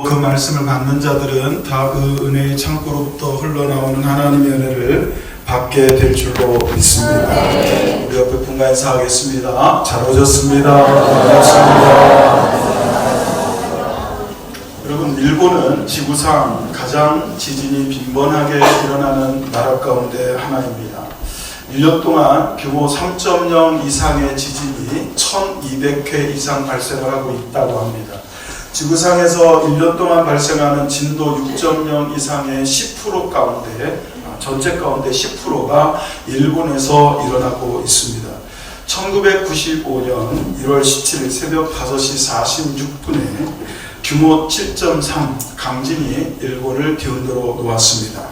그 말씀을 받는 자들은 다 그 은혜의 창고로부터 흘러나오는 하나님의 은혜를 받게 될 줄로 믿습니다. 우리 옆에 분과 인사하겠습니다. 잘 오셨습니다. 반갑습니다. 여러분, 일본은 지구상 가장 지진이 빈번하게 일어나는 나라 가운데 하나입니다. 1년 동안 규모 3.0 이상의 지진이 1200회 이상 발생을 하고 있다고 합니다. 지구상에서 1년 동안 발생하는 진도 6.0 이상의 10% 가운데, 전체 가운데 10%가 일본에서 일어나고 있습니다. 1995년 1월 17일 새벽 5시 46분에 규모 7.3 강진이 일본을 뒤흔들어 놓았습니다.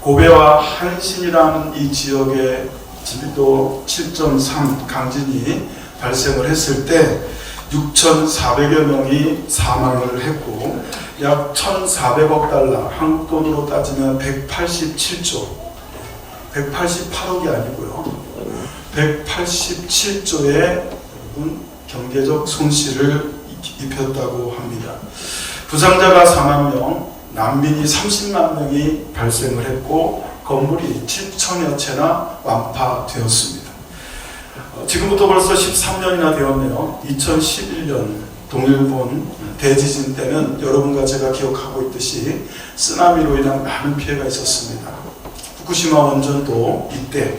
고베와 한신이라는 이 지역의 진도 7.3 강진이 발생을 했을 때 6,400여 명이 사망을 했고 약 1,400억 달러, 한국 돈으로 따지면 187조, 188억이 아니고요. 187조의 경제적 손실을 입혔다고 합니다. 부상자가 4만 명, 난민이 30만 명이 발생을 했고 건물이 7천여 채나 완파되었습니다. 지금부터 벌써 13년이나 되었네요. 2011년 동일본 대지진 때는 여러분과 제가 기억하고 있듯이 쓰나미로 인한 많은 피해가 있었습니다. 후쿠시마 원전도 이때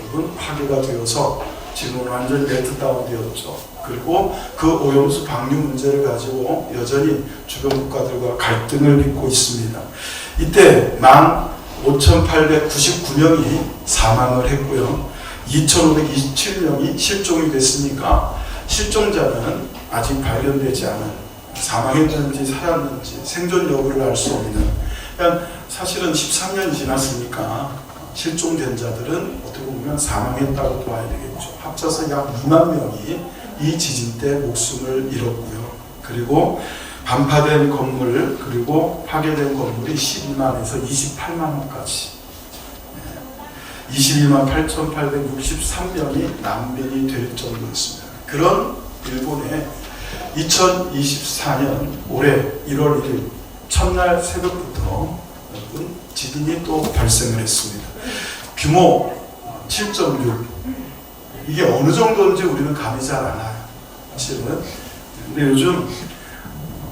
여러분 파괴가 되어서 지금은 완전히 멜트다운 되었죠. 그리고 그 오염수 방류 문제를 가지고 여전히 주변 국가들과 갈등을 빚고 있습니다. 이때 15,899명이 사망을 했고요. 2,527명이 실종이 됐으니까 실종자는 아직 발견되지 않은, 사망했는지 살았는지 생존 여부를 알 수 없는, 그러니까 사실은 13년이 지났으니까 실종된 자들은 어떻게 보면 사망했다고 봐야 되겠죠. 합쳐서 약 2만 명이 이 지진 때 목숨을 잃었고요. 그리고 반파된 건물, 그리고 파괴된 건물이 12만에서 28만까지 22만 8,863명이 난민이 될 정도였습니다. 그런 일본에 2024년 올해 1월 1일 첫날 새벽부터 지진이 또 발생을 했습니다. 규모 7.6. 이게 어느 정도인지 우리는 감이 잘 안 와요. 사실은. 근데 요즘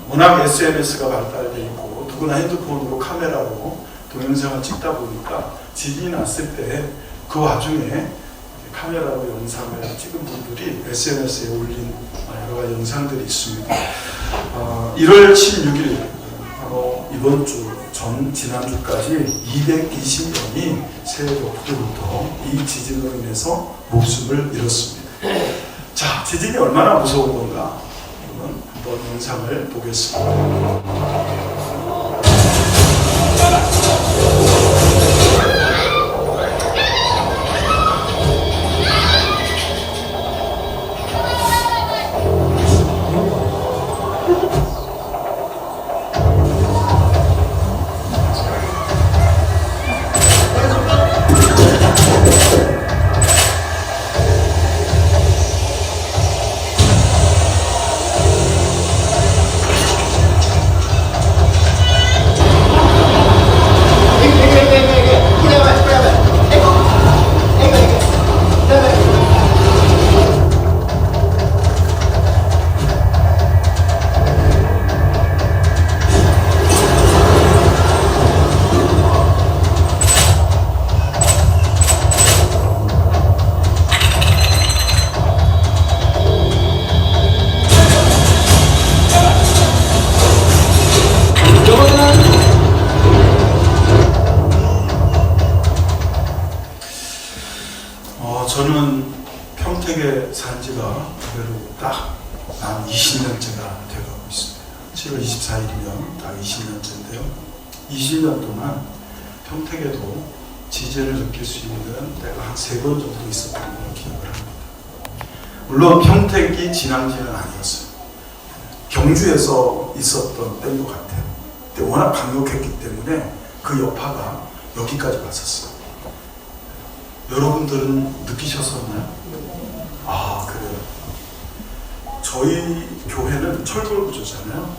워낙 SNS가 발달되어 있고 누구나 핸드폰으로 카메라로 동영상을 찍다 보니까 지진이 났을 때 그 와중에 카메라로 영상을 찍은 분들이 SNS에 올린 여러 가지 영상들이 있습니다. 1월 16일 바로 이번 주 지난주까지 220명이 새벽부터 이 지진으로 인해서 목숨을 잃었습니다. 자, 지진이 얼마나 무서운 건가 한번 영상을 보겠습니다. 저는 평택에 산 지가 딱 한 20년째가 되어가고 있습니다. 7월 24일이면 딱 20년째인데요. 20년 동안 평택에도 지진을 느낄 수 있는 때가 한 3번 정도 있었던 걸로 기억을 합니다. 물론 평택이 진앙지는 아니었어요. 경주에서 있었던 때인 것 같아요. 근데 워낙 강력했기 때문에 그 여파가 여기까지 왔었어요. 여러분들은 느끼셨었나요? 아, 그래요. 저희 교회는 철골 구조잖아요.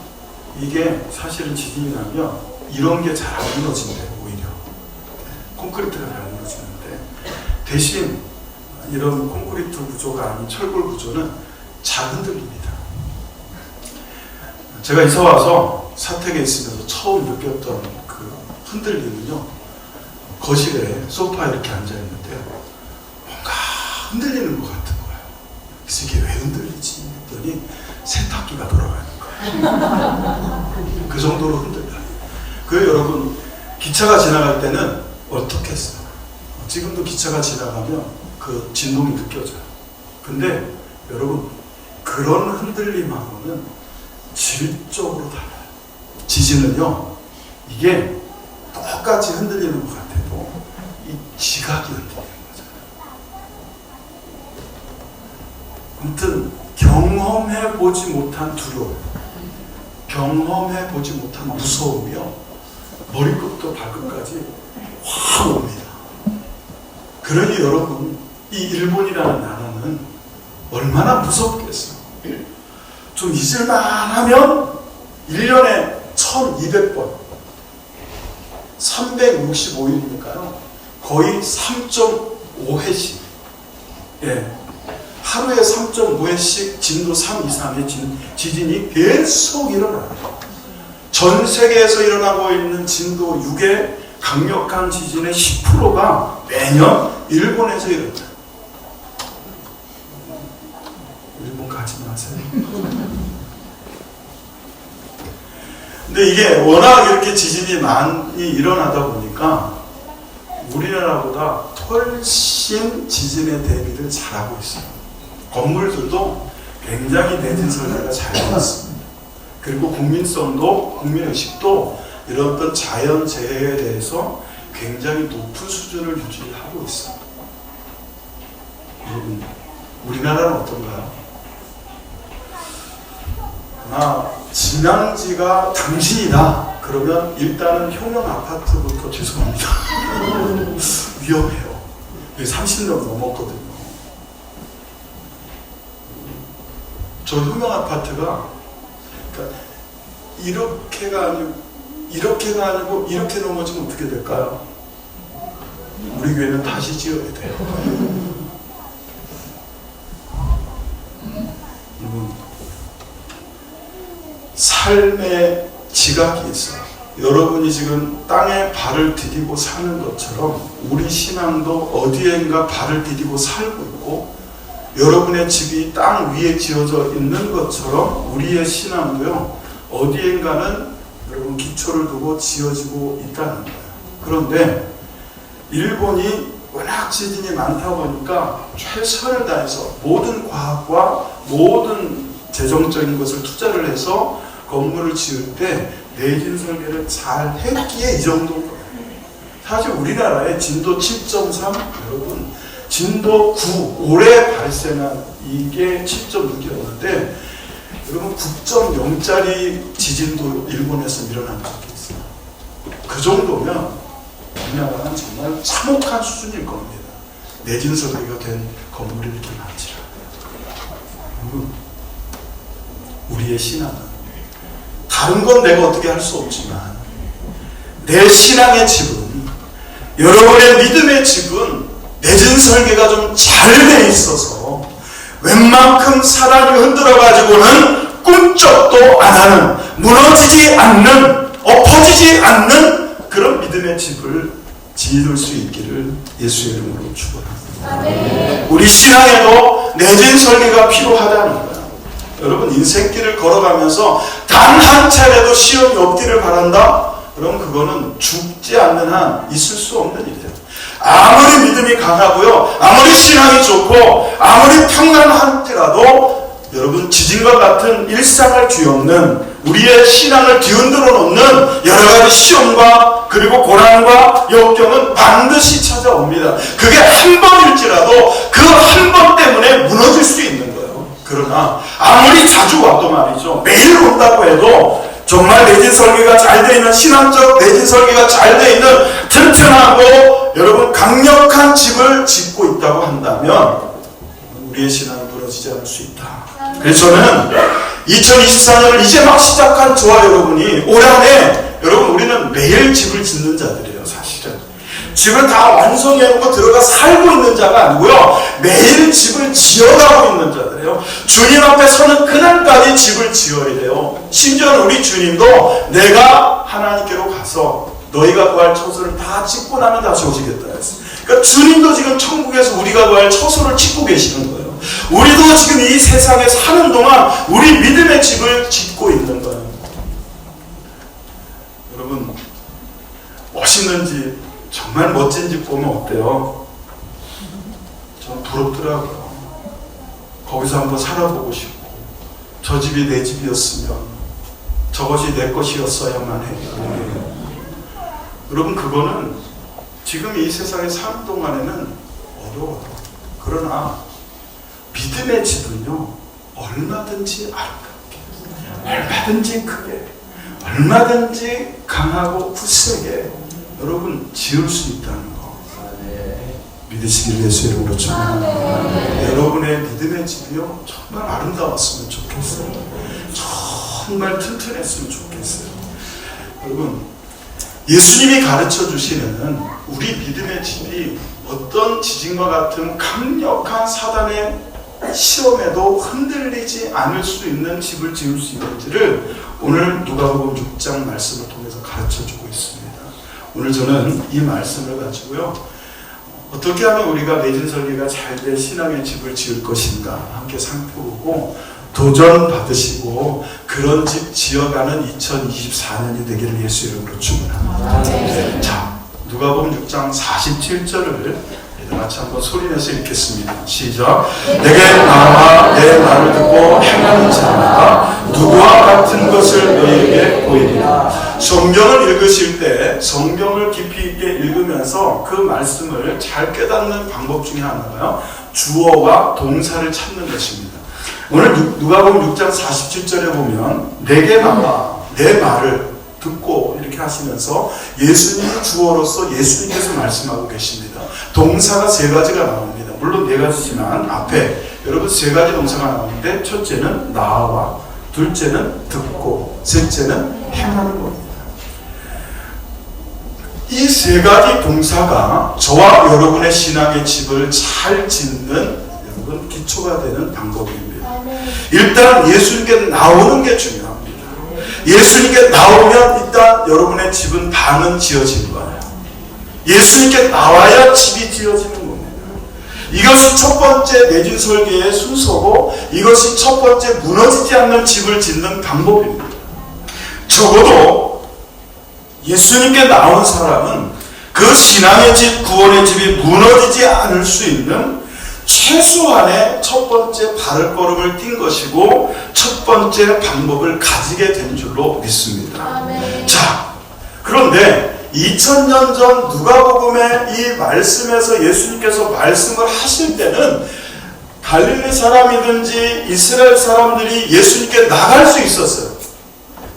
이게 사실은 지진이 나면 이런 게 잘 안 무너진대요. 오히려 콘크리트가 잘 무너지는데, 대신 이런 콘크리트 구조가 아닌 철골 구조는 잘 흔들립니다. 제가 이사 와서 사택에 있으면서 처음 느꼈던 그 흔들림은요, 거실에 소파에 이렇게 앉아 있는데요, 뭔가 흔들리는 것 같은 거예요. 그래서 이게 왜 흔들리지 했더니 세탁기가 돌아가는 거예요. 그 정도로 흔들려요. 그래서 여러분, 기차가 지나갈 때는 어떻게 했어요? 지금도 기차가 지나가면 그 진동이 느껴져요. 근데 여러분, 그런 흔들림하고는 질적으로 달라요. 지진은요, 이게 똑같이 흔들리는 것 같아도 이 지각이 흔들리는 거잖아요. 아무튼 경험해보지 못한 두려움, 경험해보지 못한 무서움이요, 머리끝부터 발끝까지 확 옵니다. 그러니 여러분, 이 일본이라는 나라는 얼마나 무섭겠어요. 좀 잊을만하면 1년에 1200번, 365일이니까요 거의 3.5회씩, 하루에 3.5회씩 진도 3 이상의 지진이 계속 일어나요. 전 세계에서 일어나고 있는 진도 6의 강력한 지진의 10%가 매년 일본에서 일어나요. 일본 가지 마세요. 근데 이게 워낙 이렇게 지진이 많이 일어나다 보니까 우리나라보다 훨씬 지진의 대비를 잘하고 있어요. 건물들도 굉장히 내진 설계가 잘 되어 있습니다. 그리고 국민성도, 국민의식도 이런 어떤 자연재해에 대해서 굉장히 높은 수준을 유지하고 있어요. 여러분, 우리나라는 어떤가요? 진앙지가 당신이다 그러면 일단은 효명 아파트부터 죄송합니다. 위험해요. 30년 넘었거든요. 저 효명 아파트가 그러니까 이렇게가 아니고 이렇게 넘어지면 어떻게 될까요? 우리 교회는 다시 지어야 돼요. 삶의 지각이 있어요. 여러분이 지금 땅에 발을 디디고 사는 것처럼 우리 신앙도 어디엔가 발을 디디고 살고 있고, 여러분의 집이 땅 위에 지어져 있는 것처럼 우리의 신앙도요 어디엔가는 여러분 기초를 두고 지어지고 있다는 거예요. 그런데 일본이 워낙 지진이 많다 보니까 최선을 다해서 모든 과학과 모든 재정적인 것을 투자를 해서 건물을 지을 때 내진 설계를 잘 했기에 이 정도인 거예요. 사실 우리나라의 진도 7.3, 여러분 진도 9, 올해 발생한 이게 7.6이었는데 여러분 9.0짜리 지진도 일본에서 일어난 적이 있어요. 그 정도면 우리나라는 정말 참혹한 수준일 겁니다. 내진 설계가 된 건물이 이렇게 많지라. 여러분, 우리의 신앙은 다른 건 내가 어떻게 할 수 없지만 내 신앙의 집은, 여러분의 믿음의 집은 내진 설계가 좀 잘 돼 있어서 웬만큼 사람이 흔들어가지고는 꿈쩍도 안 하는, 무너지지 않는, 엎어지지 않는 그런 믿음의 집을 지을 수 있기를 예수의 이름으로 축원합니다. 우리 신앙에도 내진 설계가 필요하다는 거예요. 여러분, 인생길을 걸어가면서 단 한 차례도 시험이 없기를 바란다? 그럼 그거는 죽지 않는 한 있을 수 없는 일이에요. 아무리 믿음이 강하고요, 아무리 신앙이 좋고, 아무리 평안할지라도 여러분 지진과 같은 일상을 뒤엎는, 우리의 신앙을 뒤흔들어 놓는 여러 가지 시험과 그리고 고난과 역경은 반드시 찾아옵니다. 그게 한 번일지라도 그 한 번 때문에 무너질 수 있는 거예요. 그러나 아무리 자주 와도 말이죠, 매일 온다고 해도 정말 내진 설계가 잘 되어 있는, 신앙적 내진 설계가 잘 되어 있는 튼튼하고 여러분 강력한 집을 짓고 있다고 한다면 우리의 신앙이 무너지지 않을 수 있다. 그래서 저는 2024년을 이제 막 시작한 저와 여러분이 올 한해 여러분 우리는 매일 집을 짓는 자들이에요. 사실은 집을 다 완성해놓고 들어가 살고 있는 자가 아니고요, 매일 집을 지어가고 있는 자들이에요. 주님 앞에 서는 그날까지 집을 지어야 돼요. 심지어는 우리 주님도 내가 하나님께로 가서 너희가 구할 처소를 다 짓고 나면 다시 오시겠다 했어요. 그러니까 주님도 지금 천국에서 우리가 구할 처소를 짓고 계시는 거예요. 우리도 지금 이 세상에 사는 동안 우리 믿음의 집을 짓고 있는 거예요. 여러분, 멋있는 집, 정말 멋진 집 보면 어때요? 저는 부럽더라고요. 거기서 한번 살아보고 싶고, 저 집이 내 집이었으면 저것이 내 것이었어야만 해요. 여러분, 그거는 지금 이 세상에 사는 동안에는 어려워요. 그러나 믿음의 집은요, 얼마든지 아름답게, 얼마든지 크게, 얼마든지 강하고 굳세게 여러분 지을 수 있다는 거 믿으시길 예수 이름으로 축원합니다. 여러분의 믿음의 집이요, 정말 아름다웠으면 좋겠어요. 정말 튼튼했으면 좋겠어요. 여러분, 예수님이 가르쳐 주시는 우리 믿음의 집이 어떤 지진과 같은 강력한 사단의 시험에도 흔들리지 않을 수 있는 집을 지을 수 있는지를 오늘 누가복음 6장 말씀을 통해서 가르쳐 주고 있습니다. 오늘 저는 이 말씀을 가지고요, 어떻게 하면 우리가 매진 설계가 잘 된 신앙의 집을 지을 것인가 함께 살펴보고 도전 받으시고 그런 집 지어가는 2024년이 되기를 예수 이름으로 축원합니다. 자, 누가복음 6장 47절을 같이 한번 소리내서 읽겠습니다. 시작. 내게 나와 내 말을 듣고 행하는 자마다 누구와 같은 것을 너희에게 보이리라. 성경을 읽으실 때 성경을 깊이 있게 읽으면서 그 말씀을 잘 깨닫는 방법 중에 하나가요, 주어와 동사를 찾는 것입니다. 오늘 누가복음 6장 47절에 보면 내게 나와 내 말을 듣고 이렇게 하시면서 예수님이 주어로서 예수님께서 말씀하고 계십니다. 동사가 세 가지가 나옵니다. 물론 네 가지지만 앞에 여러분 세 가지 동사가 나오는데 첫째는 나와, 둘째는 듣고, 셋째는 행하는 겁니다. 이 세 가지 동사가 저와 여러분의 신앙의 집을 잘 짓는 여러분 기초가 되는 방법입니다. 일단 예수님께 나오는 게 중요합니다. 예수님께 나오면 일단 여러분의 집은 반은 지어질 거예요. 예수님께 나와야 집이 지어지는 겁니다. 이것이 첫 번째 내진 설계의 순서고 이것이 첫 번째 무너지지 않는 집을 짓는 방법입니다. 적어도 예수님께 나온 사람은 그 신앙의 집, 구원의 집이 무너지지 않을 수 있는 최소한의 첫 번째 발걸음을 띈 것이고 첫 번째 방법을 가지게 된 줄로 믿습니다. 아멘. 자, 그런데 2000년 전 누가복음의 이 말씀에서 예수님께서 말씀을 하실 때는 갈릴리 사람이든지 이스라엘 사람들이 예수님께 나갈 수 있었어요.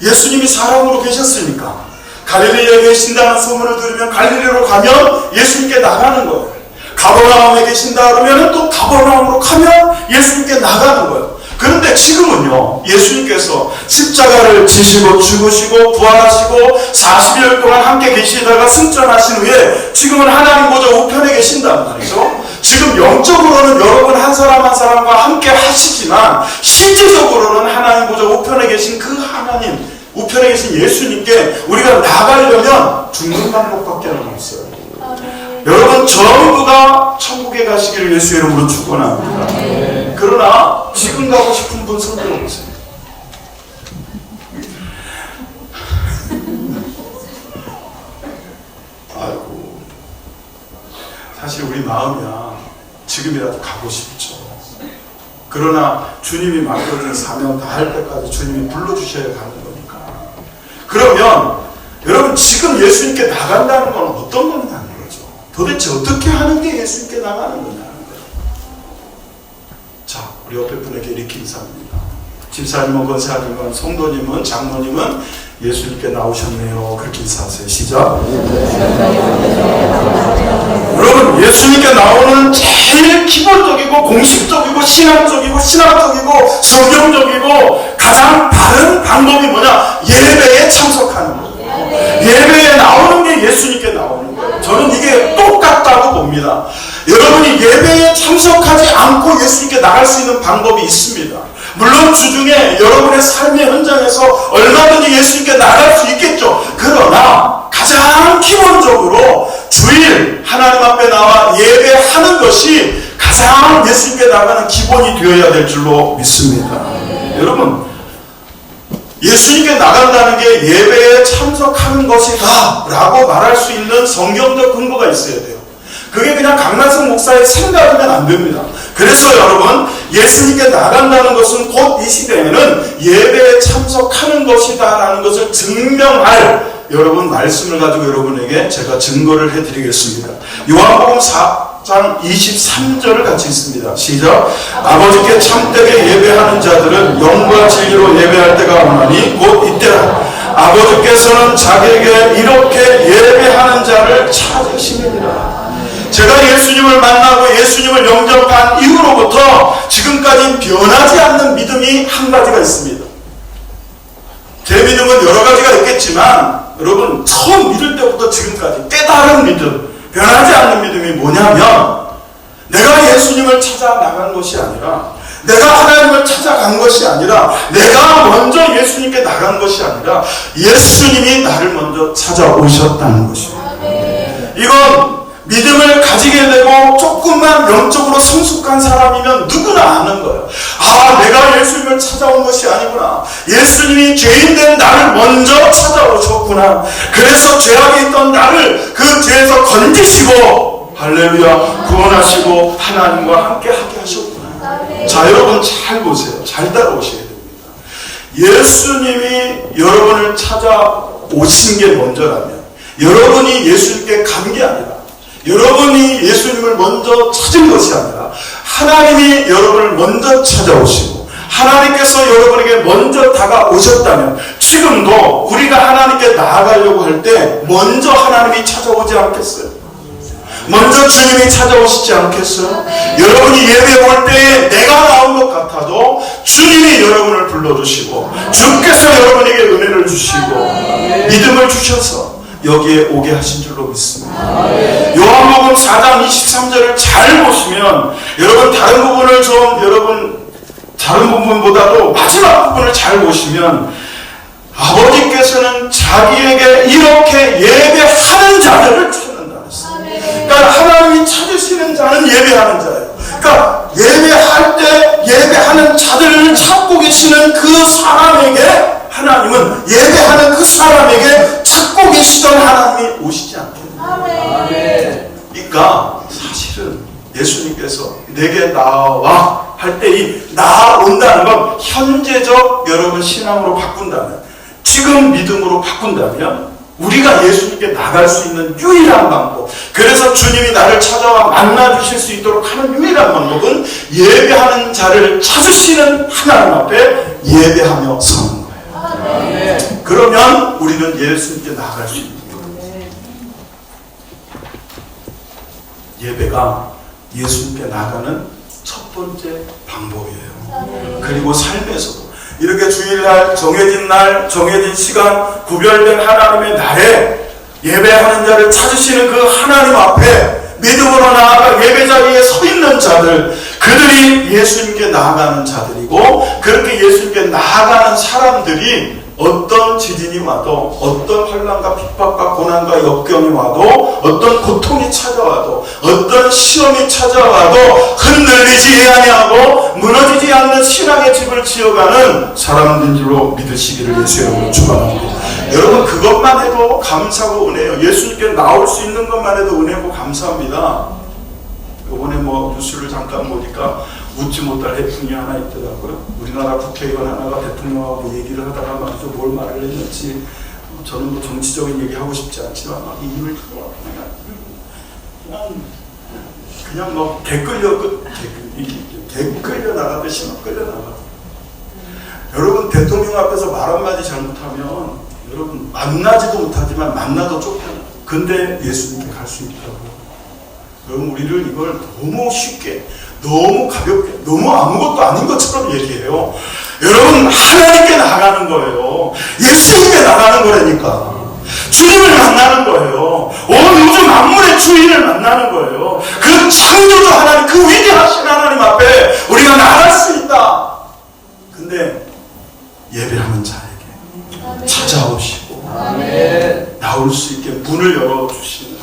예수님이 사람으로 계셨으니까 갈릴리에 계신다는 소문을 들으면 갈릴리로 가면 예수님께 나가는 거예요. 가버나움에 계신다 그러면 또 가버나움으로 가면 예수님께 나가는 거예요. 그런데 지금은요, 예수님께서 십자가를 지시고 죽으시고 부활하시고 40일 동안 함께 계시다가 승천하신 후에 지금은 하나님 보좌 우편에 계신단 말이죠. 지금 영적으로는 여러분 한 사람 한 사람과 함께 하시지만 실질적으로는 하나님 보좌 우편에 계신 그 하나님, 우편에 계신 예수님께 우리가 나가려면 죽는 방법밖에 없어요. 여러분 전부가 천국에 가시기를 예수 이름으로 축원합니다. 그러나 지금 가고 싶은 분 손 들어보세요. 아이고, 사실 우리 마음이야 지금이라도 가고 싶죠. 그러나 주님이 맡겨준 사명 다 할 때까지 주님이 불러주셔야 가는 거니까. 그러면 여러분 지금 예수님께 나간다는 건 어떤 거냐? 도대체 어떻게 하는 게 예수님께 나가는 거냐는 거예요. 자, 우리 옆에 분에게 이렇게 인사합니다. 집사님은, 권사님은, 성도님은, 장로님은 예수님께 나오셨네요. 그렇게 인사하세요. 시작. 여러분, 예수님께 나오는 제일 기본적이고 공식적이고 신앙적이고 신학적이고 성경적이고 가장 바른 방법이 뭐냐? 예배에 참석하는 거예요. 예배에 나오는 게 예수님께 나오는 거예요. 저는 이게 똑같다고 봅니다. 여러분이 예배에 참석하지 않고 예수님께 나갈 수 있는 방법이 있습니다. 물론 주중에 여러분의 삶의 현장에서 얼마든지 예수님께 나갈 수 있겠죠. 그러나 가장 기본적으로 주일 하나님 앞에 나와 예배하는 것이 가장 예수님께 나가는 기본이 되어야 될 줄로 믿습니다. 여러분, 예수님께 나간다는 게 예배에 참석하는 것이다 라고 말할 수 있는 성경적 근거가 있어야 돼요. 그게 그냥 강난성 목사의 생각이면 안 됩니다. 그래서 여러분, 예수님께 나간다는 것은 곧 이 시대에는 예배에 참석하는 것이다 라는 것을 증명할 여러분 말씀을 가지고 여러분에게 제가 증거를 해드리겠습니다. 요한복음 4장 23절을 같이 읽습니다. 시작. 아버지께 참되게 예배하는 자들은 영과 진리로 예배할 때가 오나니 곧 이때라. 아버지께서는 자기에게 이렇게 예배하는 자를 찾으시느니라. 제가 예수님을 만나고 예수님을 영접한 이후로부터 지금까지 변하지 않는 믿음이 한 가지가 있습니다. 제 믿음은 여러 가지가 있겠지만 여러분, 처음 믿을 때부터 지금까지 깨달은 믿음, 변하지 않는 믿음이 뭐냐면, 내가 예수님을 찾아 나간 것이 아니라, 내가 하나님을 찾아간 것이 아니라, 내가 먼저 예수님께 나간 것이 아니라 예수님이 나를 먼저 찾아오셨다는 것입니다. 이건 믿음을 가지게 되고 조금만 영적으로 성숙한 사람이면 누구나 아는 거예요. 아, 내가 예수님을 찾아온 것이 아니구나. 예수님이 죄인된 나를 먼저 찾아오셨구나. 그래서 죄악에 있던 나를 그 죄에서 건지시고 할렐루야 구원하시고 하나님과 함께 하게 하셨구나. 자, 여러분 잘 보세요. 잘 따라오셔야 됩니다. 예수님이 여러분을 찾아오신 게 먼저라면, 여러분이 예수님께 간 게 아니라, 여러분이 예수님을 먼저 찾은 것이 아니라 하나님이 여러분을 먼저 찾아오시고 하나님께서 여러분에게 먼저 다가오셨다면, 지금도 우리가 하나님께 나아가려고 할 때 먼저 하나님이 찾아오지 않겠어요? 먼저 주님이 찾아오시지 않겠어요? 여러분이 예배 올 때에 내가 나온 것 같아도 주님이 여러분을 불러주시고 주께서 여러분에게 은혜를 주시고 믿음을 주셔서 여기에 오게 하신 줄로 믿습니다. 요한복음 4장 23절을 잘 보시면, 여러분 다른 부분을 좀 다른 부분보다도 마지막 부분을 잘 보시면, 아버지께서는 자기에게 이렇게 예배하는 자들을 찾는다 했어요. 그러니까 하나님이 찾으시는 자는 예배하는 자예요. 그러니까 예배할 때 예배하는 자들을 찾고 계시는 그 사람에게 하나님은, 예배하는 그 사람에게 찾고 계시던 하나님이 오시지 않겠나요? 그러니까 사실은 예수님께서 내게 나와 할 때 이 나온다는 건 현재적 여러분 신앙으로 바꾼다면, 지금 믿음으로 바꾼다면 우리가 예수님께 나갈 수 있는 유일한 방법, 그래서 주님이 나를 찾아와 만나주실 수 있도록 하는 유일한 방법은 예배하는 자를 찾으시는 하나님 앞에 예배하며 서는 거예요. 그러면 우리는 예수님께 나아갈 수 있는 거예요. 예배가 예수님께 나가는 첫 번째 방법이에요. 그리고 삶에서도 이렇게 주일날, 정해진 날, 정해진 시간, 구별된 하나님의 날에 예배하는 자를 찾으시는 그 하나님 앞에 믿음으로 나아가 예배 자리에 서 있는 자들, 그들이 예수님께 나아가는 자들이고, 그렇게 예수님께 나아가는 사람들이 어떤 지진이 와도, 어떤 환난과 핍박과 고난과 역경이 와도, 어떤 고통이 찾아와도, 어떤 시험이 찾아와도 흔들리지 아니하고 무너지지 않는 신앙의 집을 지어가는 사람들인 줄로 믿으시기를 예수 이름으로 축원합니다. 여러분, 그것만 해도 감사고 은혜예요. 예수님께 나올 수 있는 것만 해도 은혜고 감사합니다. 이번에 뉴스를 잠깐 보니까 웃지 못할 해풍이 하나 있더라고요. 우리나라 국회의원 하나가 대통령하고 얘기를 하다가 말이죠, 뭘 말을 했는지, 저는 정치적인 얘기 하고 싶지 않지만 막 입을 그냥 개끌려 나가듯이 막 끌려 나가. 여러분, 대통령 앞에서 말 한마디 잘못하면 여러분 만나지도 못하지만 만나도 쫓겨나. 근데 예수님께 갈 수 있다고. 여러분, 우리를 이걸 너무 쉽게, 너무 가볍게, 너무 아무것도 아닌 것처럼 얘기해요. 여러분, 하나님께 나가는 거예요. 예수님께 나가는 거라니까. 주님을 만나는 거예요. 온 우주 만물의 주인을 만나는 거예요. 그 창조주 하나님, 그 위대하신 하나님 앞에 우리가 나갈 수 있다. 근데 예배하는 자에게 찾아오시고 나올 수 있게 문을 열어주시는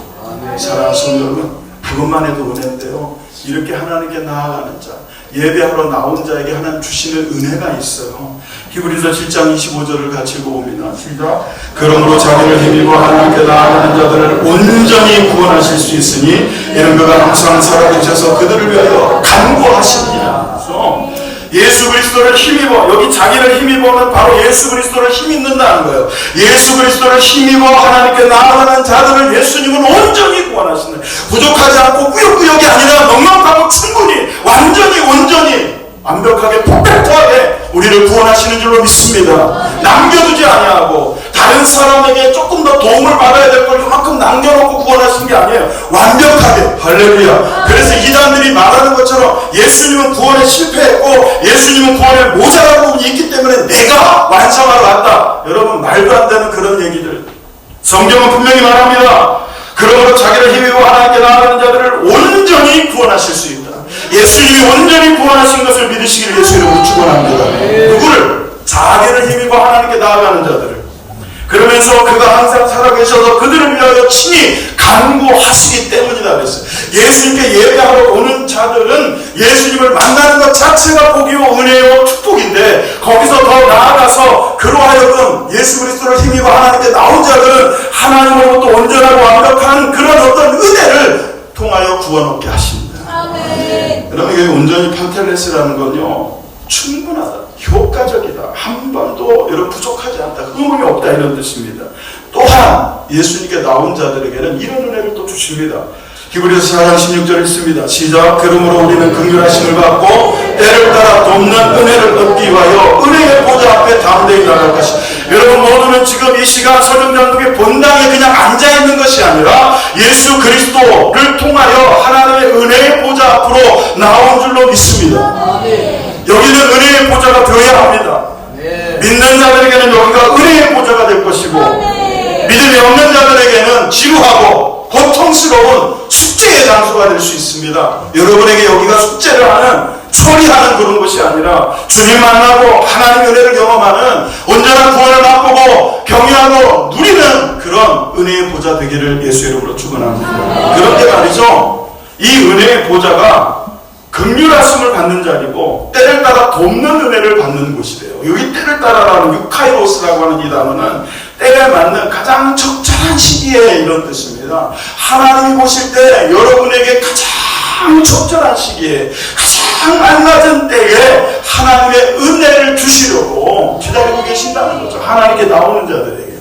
사랑하는 성도 여러분, 그것만 해도 은혜인데요. 이렇게 하나님께 나아가는 자, 예배하러 나온 자에게 하나님 주시는 은혜가 있어요. 히브리서 7장 25절을 같이 읽어봅니다. 시작. 그러므로 자기를 힘입어 하나님께 나아가는 자들을 온전히 구원하실 수 있으니 이는 그가 항상 살아계셔서 그들을 위하여 간구하시니라. 그래서 예수 그리스도를 힘입어, 여기 자기를 힘입어는 바로 예수 그리스도를 힘입는다는 거예요. 예수 그리스도를 힘입어 하나님께 나아가는 자들을 예수님은 온전히 구원하시는, 부족하지 않고 꾸역꾸역이 아니라 넉넉하고 충분히 완전히 온전히 완벽하게 퍼펙트하게 우리를 구원하시는 줄로 믿습니다. 남겨두지 아니하고 다른 사람에게 조금 더 도움을 받아야 될 걸 그만큼 남겨놓고 구원하시는 게 아니에요. 완벽하게. 할렐루야. 그래서 이단들이 말하는 것처럼 예수님은 구원에 실패했고 예수님은 구원에 모자란 부분이 있기 때문에 내가 완성하러 왔다. 여러분, 말도 안 되는 그런 얘기들. 성경은 분명히 말합니다. 그러므로 자기를 힘입어 하나님께 나아가는 자들을 온전히 구원하실 수 있다. 예수님이 온전히 구원하신 것을 믿으시기를 예수 이름으로 축원합니다. 누구를? 자기를 힘입어 하나님께 나아가는 자들을. 그러면서 그가 항상 살아계셔서 그들을 위하여 친히 간구하시기 때문이다 그랬어요. 예수님께 예배하러 오는 자들은 예수님을 만나는 것 자체가 복이요 은혜요 축복인데, 거기서 더 나아가서 그로 하여금 예수 그리스도를 힘입어 하나님께 나온 자들은 하나님으로부터 온전하고 완벽한 그런 어떤 은혜를 통하여 구원 얻게 하십니다. 여러분, 이게 온전히 판텔레스라는 건요, 충분하다, 효과적이다, 한 번도 여러분 부족하지 않다, 흠음이 없다, 이런 뜻입니다. 또한 예수님께 나온 자들에게는 이런 은혜를 또 주십니다. 히브리서 4장 16절 있습니다. 시작. 그러므로 우리는 긍휼하심을 받고 때를 따라 돕는 은혜를 얻기 위하여 은혜의 보좌 앞에 담대히 나갈 것이다. 여러분 모두는 지금 이 시간 서정장독의 본당에 그냥 앉아있는 것이 아니라 예수 그리스도를 통하여 하나님의 은혜의 보좌 앞으로 나온 줄로 믿습니다. 여기는 은혜의 보좌가 되어야 합니다. 믿는 자들에게는 여기가 은혜의 보좌가 될 것이고, 믿음이 없는 자들에게는 지루하고 고통스러운 숙제의 장소가 될 수 있습니다. 여러분에게 여기가 숙제를 하는, 처리하는 그런 것이 아니라 주님 만나고 하나님의 은혜를 경험하는, 온전한 구원을 맛보고 경외하고 누리는 그런 은혜의 보좌 되기를 예수 이름으로 축원합니다. 그런데 말이죠, 이 은혜의 보좌가 긍휼하심을 받는 자리고 때를 따라 돕는 은혜를 받는 곳이래요. 여기 때를 따라라는 유카이로스라고 하는 이 단어는 때에 맞는 가장 적절한 시기에 이런 뜻입니다. 하나님이 보실 때 여러분에게 가장 적절한 시기에, 가장 알맞은 때에 하나님의 은혜를 주시려고 기다리고 계신다는 거죠. 하나님께 나오는 자들에게.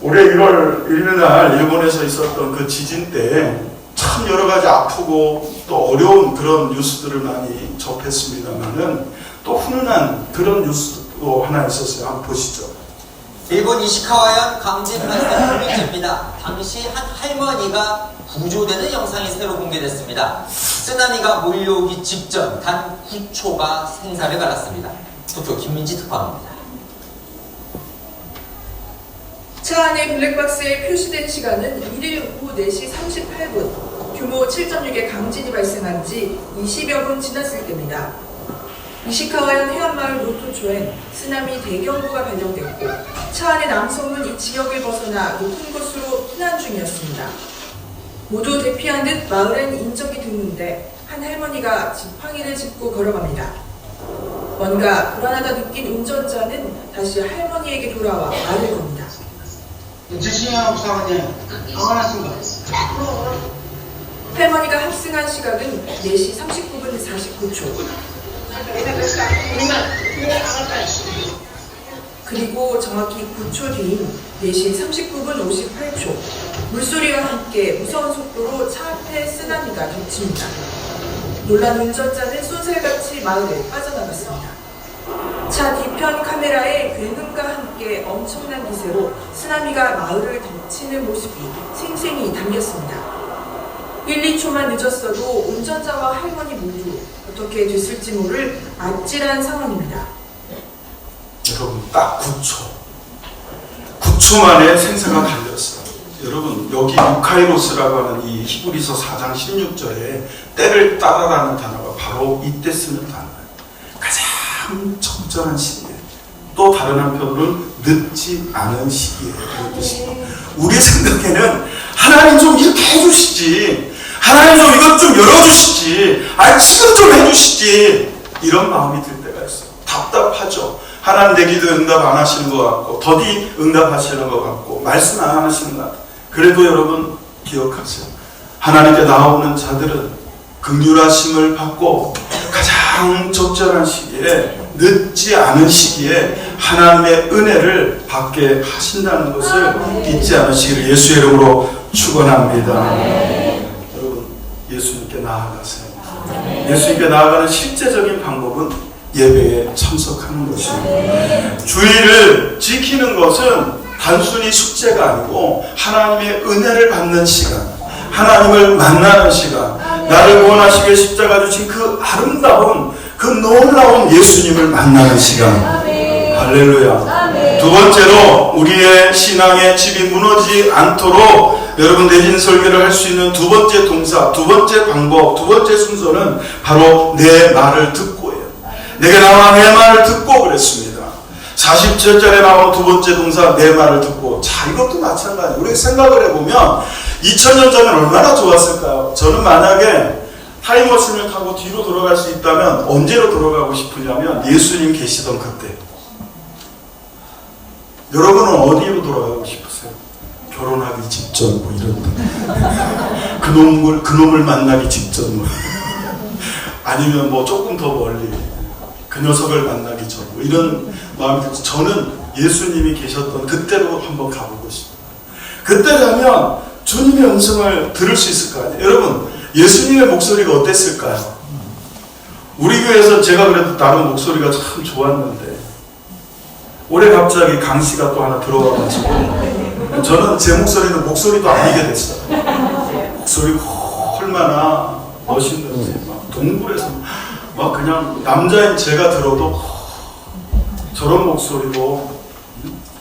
올해 1월 1일 일본에서 있었던 그 지진 때 참 여러 가지 아프고 또 어려운 그런 뉴스들을 많이 접했습니다만은 또 훈훈한 그런 뉴스도 하나 있었어요. 한번 보시죠. 일본 이시카와현 강진 발생 8일째입니다. 당시 한 할머니가 구조되는 영상이 새로 공개됐습니다. 쓰나미가 몰려오기 직전 단 9초가 생사를 갈았습니다. 도쿄 김민지 특파원입니다. 차 안의 블랙박스에 표시된 시간은 1일 오후 4시 38분, 규모 7.6의 강진이 발생한 지 20여 분 지났을 때입니다. 이시카와현 해안마을 노토초엔 쓰나미 대경보가 발령됐고, 차 안의 남성은 이 지역을 벗어나 높은 곳으로避難 중이었습니다. 모두 대피한 듯 마을엔 인적이 드문데 한 할머니가 지팡이를 짚고 걸어갑니다. 뭔가 불안하다 느낀 운전자는 다시 할머니에게 돌아와 말을 겁니다. 할머니가 합승한 시각은 4시 39분 49초. 그리고 정확히 9초 뒤인 4시 39분 58초. 물소리와 함께 무서운 속도로 차 앞에 쓰나미가 덮칩니다. 놀란 운전자는 쏜살같이 마을에 빠져나갔습니다. 차 뒤편 카메라에 굉음과 함께 엄청난 기세로 쓰나미가 마을을 덮치는 모습이 생생히 담겼습니다. 1, 2초만 늦었어도 운전자와 할머니 모두 어떻게 됐을지 모를 아찔한 상황입니다. 여러분 딱 9초 만에 생사가 달렸어요. 여러분 여기 유카이로스라고 하는 이 히브리서 4장 16절에 때를 따라라는 단어가 바로 이때 쓰는 단어예요. 가장 적절한 시기에, 또 다른 한편으로는 늦지 않은 시기에 그런 뜻이에요. 우리 생각에는 하나님 좀 이렇게 해주시지, 하나님 좀 이것 좀 열어주시지, 지금 좀 해주시지, 이런 마음이 들 때가 있어요. 답답하죠. 하나님 내 기도 응답 안 하시는 것 같고, 더디 응답하시는 것 같고, 말씀 안 하시는 것 같고. 그래도 여러분 기억하세요. 하나님께 나오는 자들은 긍휼하심을 받고 가장 적절한 시기에, 늦지 않은 시기에 하나님의 은혜를 받게 하신다는 것을 잊지 않으시기를 예수의 이름으로 축원합니다. 여러분 예수님께 나아가세요. 예수님께 나아가는 실제적인 방법은 예배에 참석하는 것입니다. 주일을 지키는 것은 단순히 숙제가 아니고 하나님의 은혜를 받는 시간, 하나님을 만나는 시간, 나를 구원하시게 십자가 주신 그 아름다운, 그 놀라운 예수님을 만나는 시간. 할렐루야. 두 번째로 우리의 신앙의 집이 무너지지 않도록 여러분 내진 설교를 할 수 있는 두 번째 동사, 두 번째 방법, 두 번째 순서는 바로 내 말을 듣고예요. 내게 나와 내 말을 듣고 그랬습니다. 47절에 나오는 두 번째 동사, 내 말을 듣고. 자, 이것도 마찬가지예요. 우리 생각을 해보면 2000년 전에 얼마나 좋았을까요? 저는 만약에 타임머신을 타고 뒤로 돌아갈 수 있다면 언제로 돌아가고 싶으냐면 예수님 계시던 그때. 여러분은 어디로 돌아가고 싶으세요? 결혼하기 직전 뭐 이런 데. 그놈을 만나기 직전 뭐. 아니면 뭐 조금 더 멀리 그 녀석을 만나기 전 뭐 이런 마음이 들죠. 저는 예수님이 계셨던 그때로 한번 가보고 싶어요. 그때 가면 주님의 음성을 들을 수 있을 거 아니에요. 여러분 예수님의 목소리가 어땠을까요? 우리 교회에서 제가 그래도 다른 목소리가 참 좋았는데 올해 갑자기 강씨가 또 하나 들어와가지고 저는 제 목소리도 아니게 됐어요. 목소리가 얼마나 멋있는지 막 동굴에서 막 그냥 남자인 제가 들어도 저런 목소리도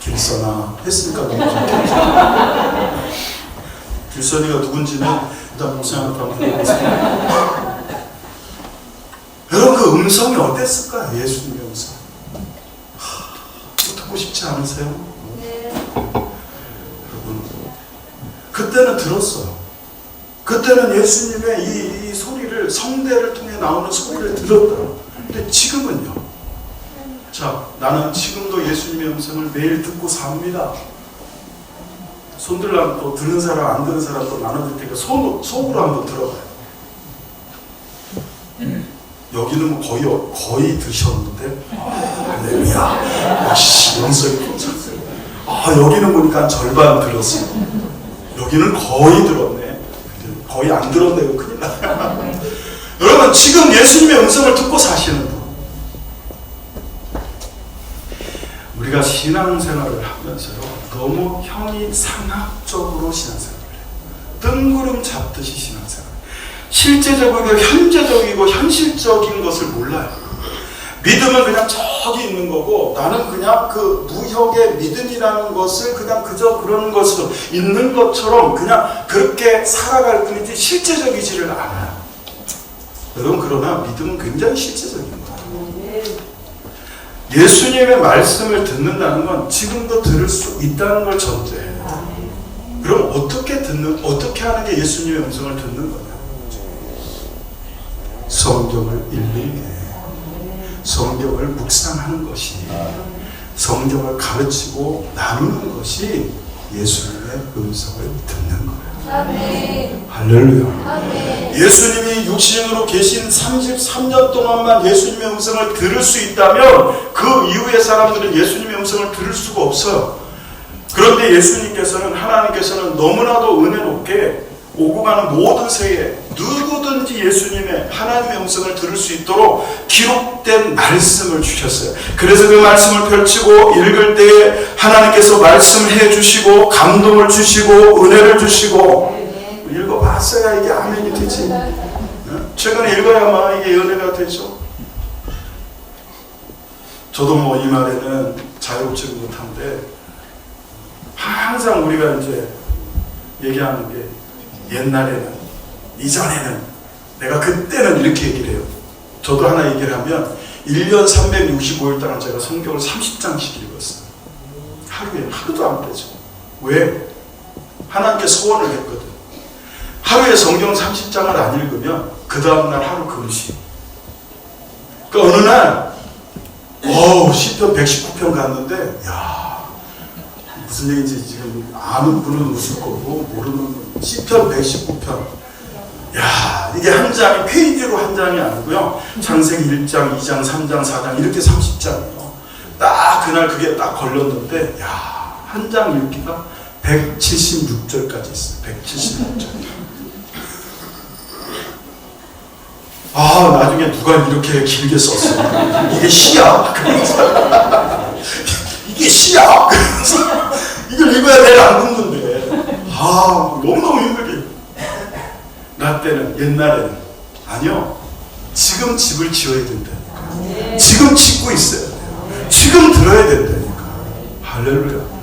길선아 했으니까 너무 좋겠죠. 길선이가 누군지는 일단 목사님한테 한번 물어보세요. 여러분 그 음성이 어땠을까요? 예수님의 음성. 듣고 싶지 않으세요? 네. 여러분 그때는 들었어요. 그때는 예수님의 이 소리를, 성대를 통해 나오는 소리를 들었더라고요. 근데 지금은요. 자, 나는 지금도 예수님의 음성을 매일 듣고 삽니다. 손 들라면 또 듣는 사람, 안 듣는 사람 또 나눠줄 테니까 속으로 한번 들어봐요. 여기는 뭐 거의 드셨는데, 할렐루야. 역시 영성이 꽂혔어요. 여기는 보니까 절반 들었어요. 여기는 거의 들었네. 거의 안 들었네요. 큰일 나요. 여러분 지금 예수님의 음성을 듣고 사시는 분, 우리가 신앙생활을 하면서요 너무 형이상학적으로 신앙생활을 해요. 뜬구름 잡듯이 신앙생활. 실제적이고 현재적이고 현실적인 것을 몰라요. 믿음은 그냥 저기 있는 거고 나는 그냥 그 무형의 믿음이라는 것을 그냥 그저 그런 것으로 있는 것처럼 그냥 그렇게 살아갈 뿐이지 실제적이지를 않아요. 여러분 그러나 믿음은 굉장히 실제적인 거예요. 예수님의 말씀을 듣는다는 건 지금도 들을 수 있다는 걸 전제해요. 그럼 어떻게 하는 게 예수님의 음성을 듣는 거냐? 성경을 읽는 게, 성경을 묵상하는 것이, 성경을 가르치고 나누는 것이 예수님의 음성을 듣는 거예요. 아멘. 할렐루야. 아멘. 예수님이 육신으로 계신 33년 동안만 예수님의 음성을 들을 수 있다면 그 이후의 사람들은 예수님의 음성을 들을 수가 없어요. 그런데 하나님께서는 너무나도 은혜롭게 오고 가는 모든 세에 누구든지 예수님의 하나님의 음성을 들을 수 있도록 기록된 말씀을 주셨어요. 그래서 그 말씀을 펼치고 읽을 때에 하나님께서 말씀해 주시고 감동을 주시고 은혜를 주시고 읽어봐 봤어야 이게 아멘이 되지. 최근에 읽어야만 이게 연애가 되죠. 저도 뭐 이 말에는 자유롭지 못한데 항상 우리가 이제 얘기하는 게 옛날에는, 이전에는, 내가 그때는 이렇게 얘기를 해요. 저도 하나 얘기를 하면 1년 365일 동안 제가 성경을 30장씩 읽었어요. 하루에. 하루도 안 빼죠. 왜? 하나님께 소원을 했거든. 하루에 성경 30장을 안 읽으면 그 다음날 하루 금식. 그러니까 어느 날 시편 119편 갔는데, 야, 무슨 얘기인지 지금 아는 분은 웃을 거고 모르는 분은. 시편 119편. 야, 이게 한 장이 페이지로 한 장이 아니고요. 창세기 1장, 2장, 3장, 4장 이렇게 30장이에요. 딱 그날 그게 딱 걸렸는데, 야, 한 장 읽기가 176절까지 있어요. 176절. 아, 나중에 누가 이렇게 길게 썼어. 이게 시야? 이게 시야? 그래서 이걸 읽어야 내가 안 듣는데. 너무너무 힘들게. 나 때는, 옛날에는. 아니요. 지금 집을 지어야 된다니까. 지금 짓고 있어야 돼요. 지금 들어야 된다니까. 할렐루야.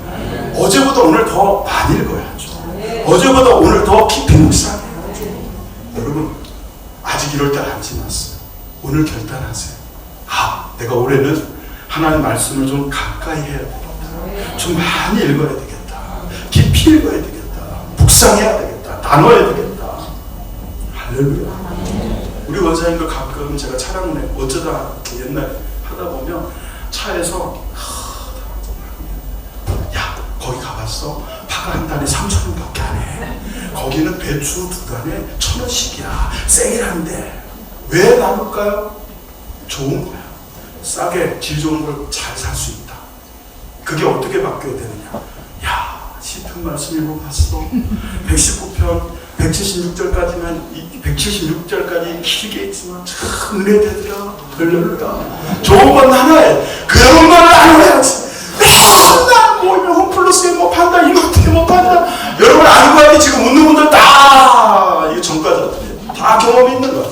어제보다 오늘 더 많이 읽어야죠. 어제보다 오늘 더 깊이 묵상해야죠. 여러분, 아직 이럴 때는 안 지났어요. 오늘 결단하세요. 내가 올해는 하나님 말씀을 좀 가까이 해야 되겠다. 좀 많이 읽어야 되겠다. 깊이 읽어야 되겠다. 묵상해야 되겠다. 나눠야 되겠다. 할렐루야. 우리 원사님도 가끔 제가 차량운에 어쩌다 옛날에 하다 보면 차에서 야, 거기 가봤어? 파가 한 단에 3,000원밖에 안 해. 거기는 배추 두 단에 1,000원씩이야. 세일한데. 왜 나눌까요? 좋은 거야. 싸게 질 좋은 걸 잘 살 수 있다. 그게 어떻게 바뀌어야 되느냐? 야, 시편 말씀 읽어봤어. 119편 176절까지만 176절까지 길게 있지만 참 은혜되더라. 할렐루야. 좋은 건 하나에 그런 걸 나눠야지. 나 모이면 홈플러스에 뭐 판다, 이마트에 뭐 판다. 여러분 안 구하니 지금 웃는 분들 다 이게 전과자들이에요. 다 경험이 있는 거야.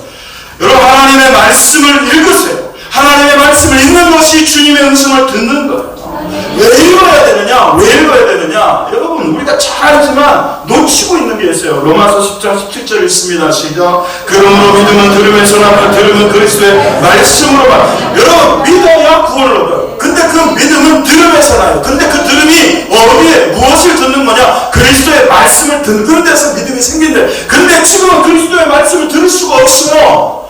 여러분 하나님의 말씀을 읽으세요. 하나님의 말씀을 읽는 것이 주님의 음성을 듣는 거예요. 왜 읽어야 되느냐? 왜 읽어야 되느냐? 여러분 우리가 잘 알지만 놓치고 있는 게 있어요. 로마서 10장 17절 있습니다. 시작. 그러므로 믿음은 들음에서 나며 들음은 그리스도의 말씀으로만. 여러분 믿어야 구원을 얻어요. 근데 그 믿음은 들음에서 나요. 근데 그 들음이 어디에 무엇을 듣는 거냐? 그리스도의 말씀을 듣는 데서 믿음이 생긴대. 근데 지금은 그리스도의 말씀을 들을 수가 없어요.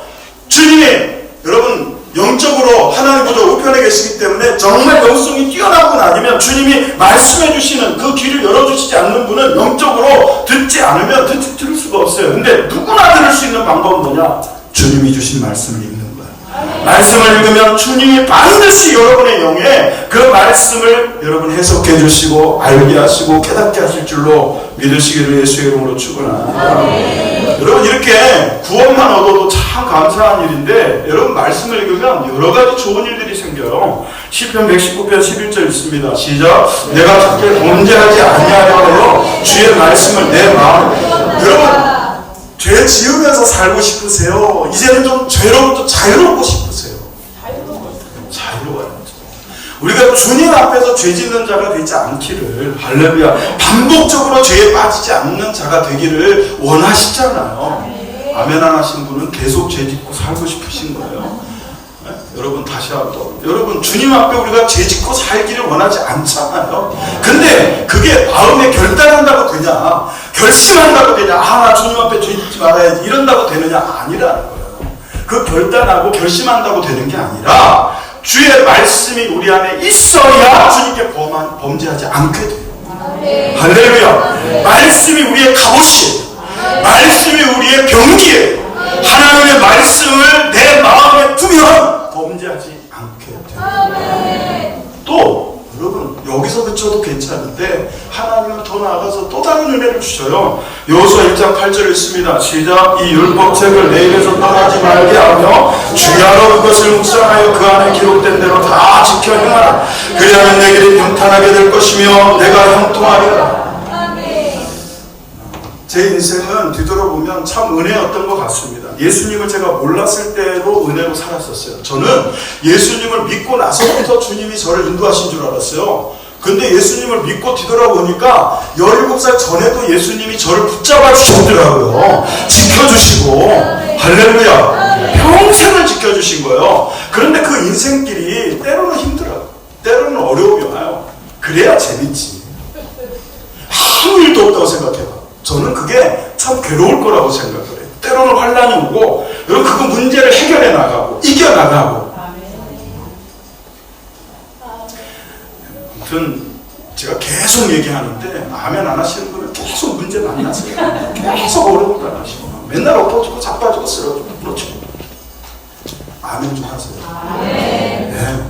주님이 여러분 영적으로 하나님 보좌 우편에 계시기 때문에 정말 영성이 뛰어난 분 아니면 주님이 말씀해 주시는 그 귀를 열어주시지 않는 분은 영적으로 듣지 않으면 들을 수가 없어요. 근데 누구나 들을 수 있는 방법은 뭐냐? 주님이 주신 말씀을 읽는 거예요. 말씀을 읽으면 주님이 반드시 여러분의 영에 그 말씀을 여러분 해석해 주시고 알게 하시고 깨닫게 하실 줄로 믿으시기를 예수의 이름으로 축원합니다. 여러분 이렇게 구원만 얻어도 참 감사한 일인데 여러분 말씀을 읽으면 여러 가지 좋은 일들이 생겨요. 시편 119편 11절 있습니다. 시작. 내가 작게 범죄하지 아니하여 주의 말씀을 내 마음. 여러분 죄 지으면서 살고 싶으세요? 이제는 좀 죄로부터 자유롭고 싶으세요? 자유로워야죠. 우리가 주님 앞에서 죄 짓는 자가 되지 않기를, 할렐루야, 반복적으로 죄에 빠지지 않는 자가 되기를 원하시잖아요. 아멘 안 하신 분은 계속 죄 짓고 살고 싶으신 거예요. 네? 여러분 다시 한번, 여러분 주님 앞에 우리가 죄 짓고 살기를 원하지 않잖아요. 근데 그게 마음에 결단한다고 되냐, 결심한다고 되냐, 나 주님 앞에 죄 짓지 말아야지 이런다고 되느냐? 아니라는 거예요. 그 결단하고 결심한다고 되는 게 아니라 주의 말씀이 우리 안에 있어야 주님께 범죄하지 않게 돼요. 할렐루야. 말씀이 우리의 갑옷이에요. 말씀이 우리의 병기예요. 하나님의 말씀을 내 마음에 두면 범죄하지 않게 돼요. 또 여러분 여기서 그쳐도 괜찮은데 하나님은 더 나아가서 또 다른 은혜를 주셔요. 여호수아 1장 8절에 있습니다. 시작. 이 율법책을 내 입에서 떠나지 말게 하며 주야로 그것을 묵상하여 그 안에 기록된 대로 다 지켜 행하라. 그리하면 내 길이 평탄하게 될 것이며 내가 형통하리라. 제 인생은 뒤돌아보면 참 은혜였던 것 같습니다. 예수님을 제가 몰랐을 때로 은혜로 살았었어요. 저는 예수님을 믿고 나서부터 주님이 저를 인도하신 줄 알았어요. 근데 예수님을 믿고 뒤돌아보니까 17살 전에도 예수님이 저를 붙잡아 주셨더라고요. 지켜주시고, 할렐루야. 평생을 지켜주신 거예요. 그런데 그 인생길이 때로는 힘들어요. 때로는 어려움이 와요. 그래야 재밌지. 아무 일도 없다고 생각해봐. 저는 그게 참 괴로울 거라고 생각을 해요. 때로는 환란이 오고, 여러분 그 문제를 해결해 나가고, 이겨나가고. 아무튼 제가 계속 얘기하는데 아멘 안 하시는 분은 계속 문제 만나세요. 계속 어려운 거 안 하시고 맨날 엎어지고 자빠지고 쓰러지고 그렇죠. 아멘 좀 하세요. 네.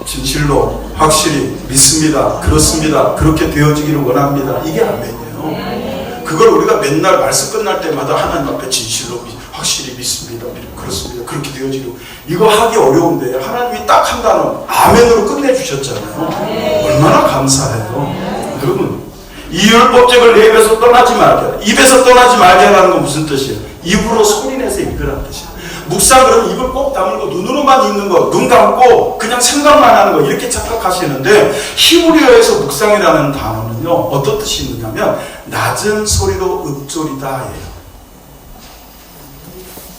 진실로 확실히 믿습니다. 그렇습니다. 그렇게 되어지기를 원합니다. 이게 아멘이에요. 그걸 우리가 맨날 말씀 끝날 때마다 하나님 앞에 진실로 확실히 믿습니다. 그렇습니다. 그렇게 되어지기를 이거 하기 어려운데 하나님이 딱 한 단어 아멘으로 끝내주셨잖아요. 얼마나 감사해요. 여러분 이 율법책을 내 입에서 떠나지 말게. 입에서 떠나지 말게 하는 건 무슨 뜻이에요? 입으로 소리내서 읽으라는 뜻이에요. 묵상 그러면 입을 꼭 다물고 눈으로만 읽는 거, 눈 감고 그냥 생각만 하는 거 이렇게 착각하시는데 히브리어에서 묵상이라는 단어는요 어떤 뜻이 있느냐면 낮은 소리로 읊조리다 예요.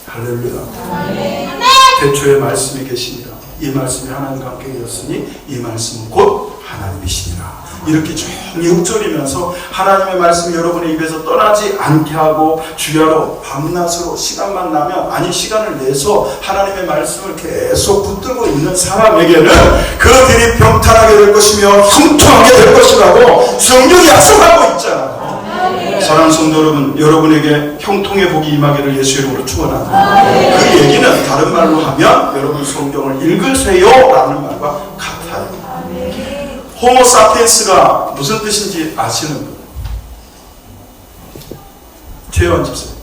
할렐루야. 대초에 말씀이 계시니라. 이 말씀이 하나님과 함께 계셨으니 이 말씀은 곧 하나님이시니라. 이렇게 조용히 읊조리면서 하나님의 말씀이 여러분의 입에서 떠나지 않게 하고 주야로 밤낮으로 시간만 나면 아니 시간을 내서 하나님의 말씀을 계속 붙들고 있는 사람에게는 그들이 병탄하게 될 것이며 형통하게 될 것이라고 성경이 약속하고 있잖아요. 사랑하는 성도 여러분, 여러분에게 형통의 복이 임하기를 예수 이름으로 축원합니다. 그 얘기는 다른 말로 하면 여러분 성경을 읽으세요 라는 말과 같아요. 호모 사피엔스가 무슨 뜻인지 아시는 분? 최혜원 집사님.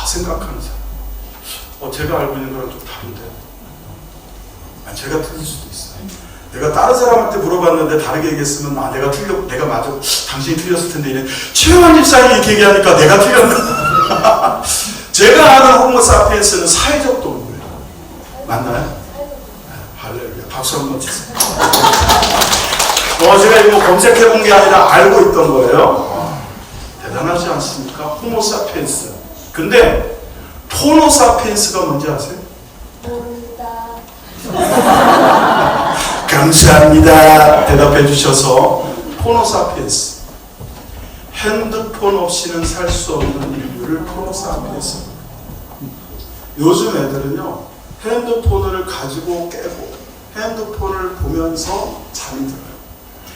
생각하는 사람. 제가 알고 있는 거랑 좀 다른데. 제가 틀릴 수도 있어요. 내가 다른 사람한테 물어봤는데 다르게 얘기했으면 내가 맞아. 당신이 틀렸을 텐데 이래. 최혜원 집사님이 이렇게 얘기하니까 내가 틀렸나? 제가 아는 호모 사피엔스는 사회적 동물. 맞나요? 할렐루야. 박수 한번 주세요. 제가 이거 검색해 본 게 아니라 알고 있던 거예요. 대단하지 않습니까? 호모 사피엔스. 근데 포노 사피엔스가 뭔지 아세요? 모른다. 감사합니다. 대답해 주셔서. 포노 사피엔스. 핸드폰 없이는 살 수 없는 인류를 포노 사피엔스. 요즘 애들은요 핸드폰을 가지고 깨고 핸드폰을 보면서 잠이 들어요.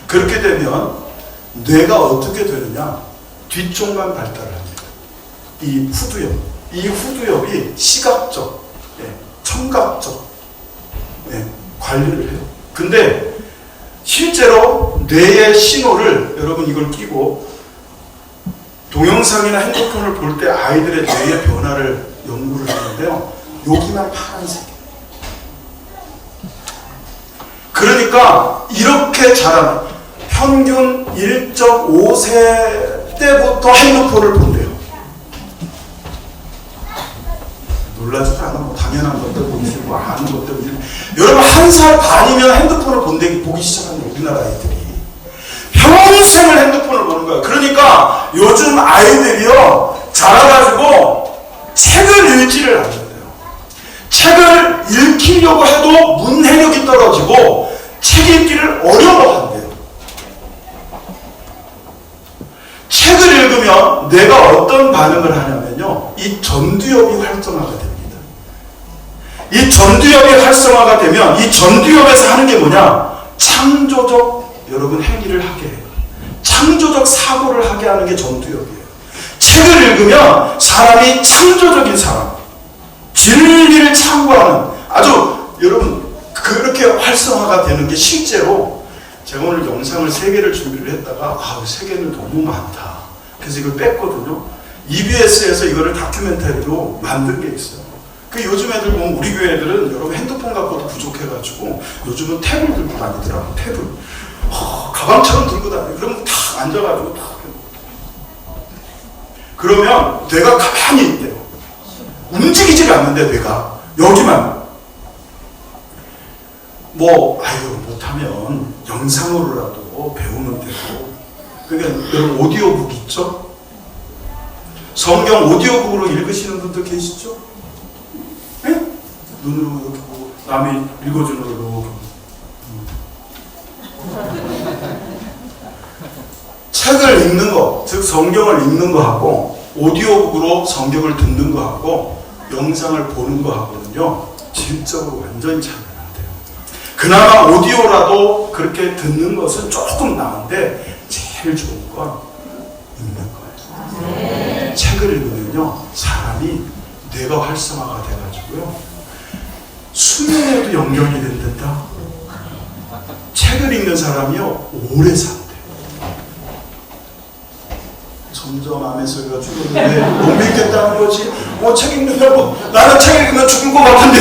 그렇게 되면 뇌가 어떻게 되느냐? 뒤쪽만 발달합니다. 이 후두엽이 시각적, 청각적 관리를 해요. 근데 실제로 뇌의 신호를 여러분 이걸 끼고 동영상이나 핸드폰을 볼 때 아이들의 뇌의 변화를 연구를 하는데요. 여기만 파란색이에요. 그러니까 이렇게 자라는 평균 1.5세 때부터 핸드폰을 본대요. 놀라지도 않아. 당연한 것들 보이시고 아는 것들 보이시고. 여러분 1살 반이면 핸드폰을 보기 시작하는 우리나라 아이들이 평생을 핸드폰을 보는 거예요. 그러니까 요즘 아이들이요 자라가지고 책을 읽지를 않는데요. 책을 읽히려고 해도 문해력이 떨어지고 책 읽기를 어려워한대요. 책을 읽으면 뇌가 어떤 반응을 하냐면요, 이 전두엽이 활성화가 됩니다. 이 전두엽이 활성화가 되면 이 전두엽에서 하는 게 뭐냐? 창조적 여러분 행위를 하게 해요. 창조적 사고를 하게 하는 게 전두엽이에요. 책을 읽으면 사람이 창조적인 사람, 진리를 창구하는 아주 여러분 그렇게 활성화가 되는 게 실제로 제가 오늘 영상을 3개를 준비를 했다가 3개는 너무 많다. 그래서 이걸 뺐거든요. EBS에서 이거를 다큐멘터리로 만든 게 있어요. 그 요즘 애들 보면 우리 교회 애들은 여러분 핸드폰 갖고도 부족해가지고 요즘은 탭을 들고 다니더라고요. 탭을. 가방처럼 들고 다녀요. 그러면 탁 앉아가지고 탁 그러면 뇌가 가만히 있대요. 움직이질 않는데 뇌가 여기만. 못하면 영상으로라도 배우면 되고. 그러니까 여러분 오디오북 있죠? 성경 오디오북으로 읽으시는 분들 계시죠? 네? 눈으로 이렇게 보고 남이 읽어주는 걸로. 책을 읽는 거, 즉 성경을 읽는 거하고 오디오북으로 성경을 듣는 거하고 영상을 보는 거하고는요 질적으로 완전히 차이가 나요. 그나마 오디오라도 그렇게 듣는 것은 조금 나은데 제일 좋은 건 읽는 거예요. 책을 읽으면요 사람이 뇌가 활성화가 돼가지고요 수명에도 연결이 된단다. 책을 읽는 사람이요 오래 산대. 점점 암의 소리가 죽었는데 못 믿겠다는 거지. 책 읽는다고 나는 책 읽으면 죽을 것 같은데